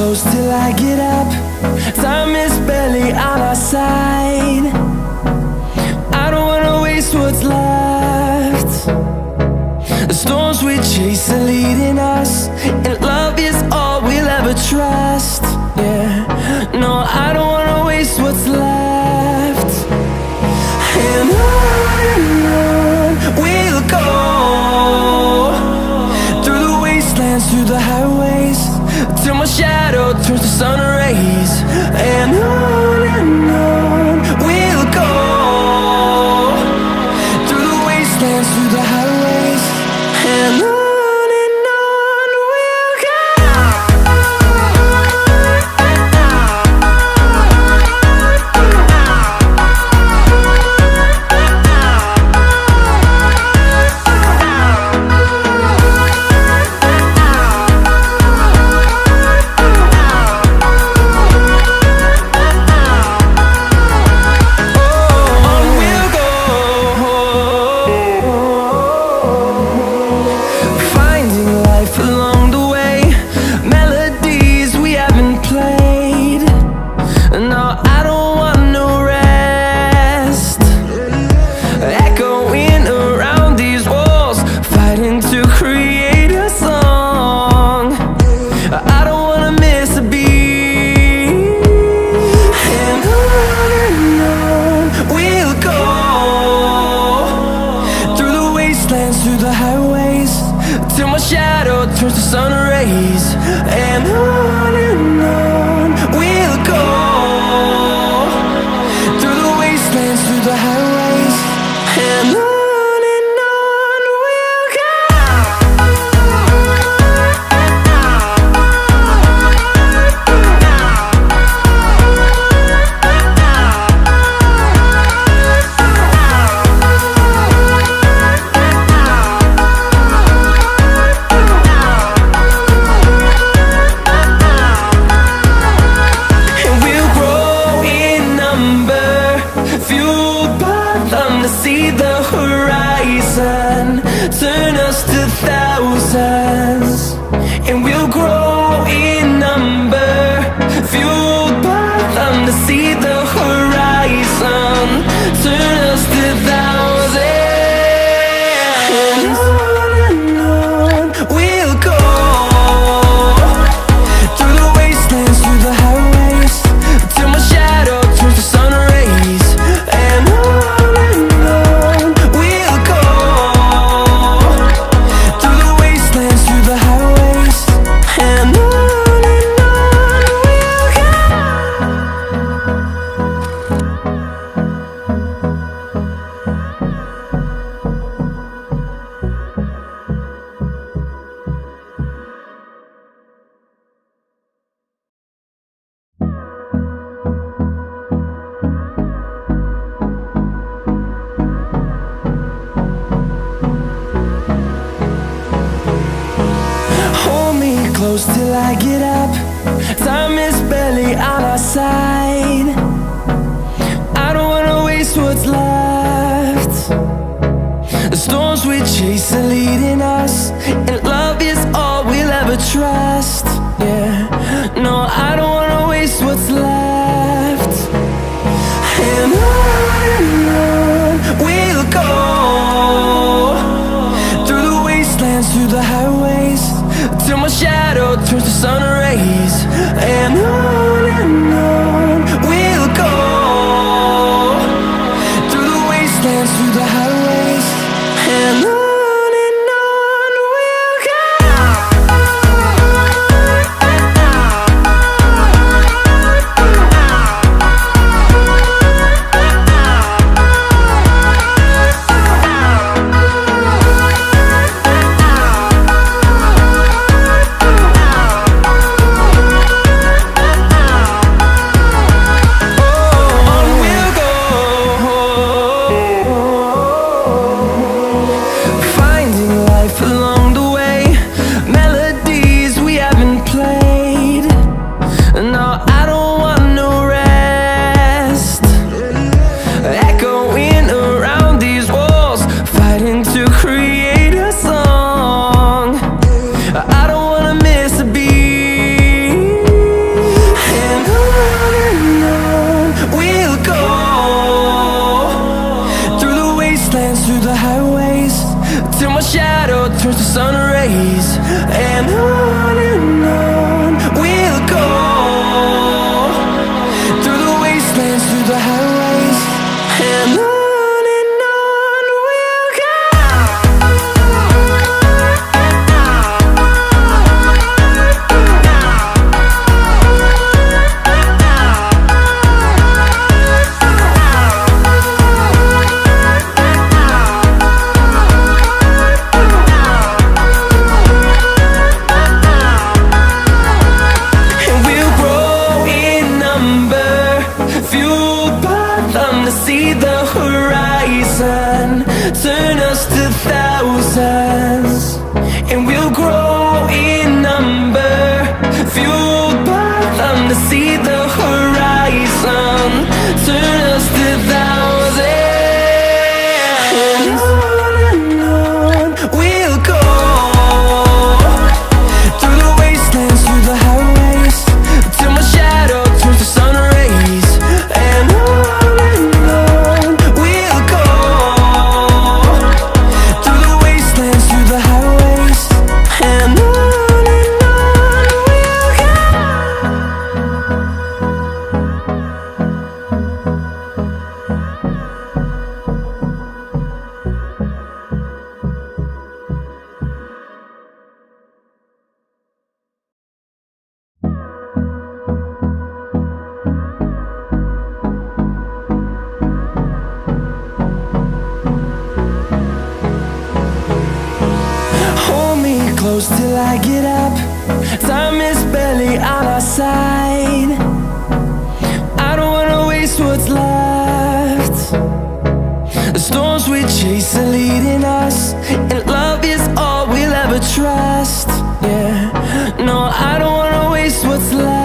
close till I get up. Time is barely on our side. I don't wanna waste what's left. The storms we chase are leading us, and love is all we'll ever trust. Yeah, no, I don't wanna waste what's left. And on we'll go, through the wastelands, through the highways, till my shadow turns to sun rays. And on we'll go, through the wastelands, through the highways, and on we'll go. Through the highways, till my shadow turns to sun rays. And on we'll go, through the wastelands, through the highways, and on we'll go. See the horizon turn us to thousands, and we'll grow in number, fueled by them. To see the horizon turn us to thousands, and on we'll go, through the wastelands, through the highways, till my shadow turns to sun rays. And close till I get up. Time is barely on our side. I don't wanna waste what's left. The storms we chase are leading us, and love is all we'll ever trust. Yeah, no, I don't wanna waste what's left. And on we'll go, through the wastelands, through the highways, till my shadow turns to sun rays. And on through the highways, and on we'll go. See the horizon, turn us to thousands, and we'll grow in number, fueled by them to see the horizon, turn us to thousands, and on we'll go, through the wastelands, through the highways, till my shadow turns to sun rays, and on close till I get up. Time is barely on our side. I don't wanna waste what's left. The storms we chase are leading us, and love is all we'll ever trust. Yeah, no, I don't wanna waste what's left.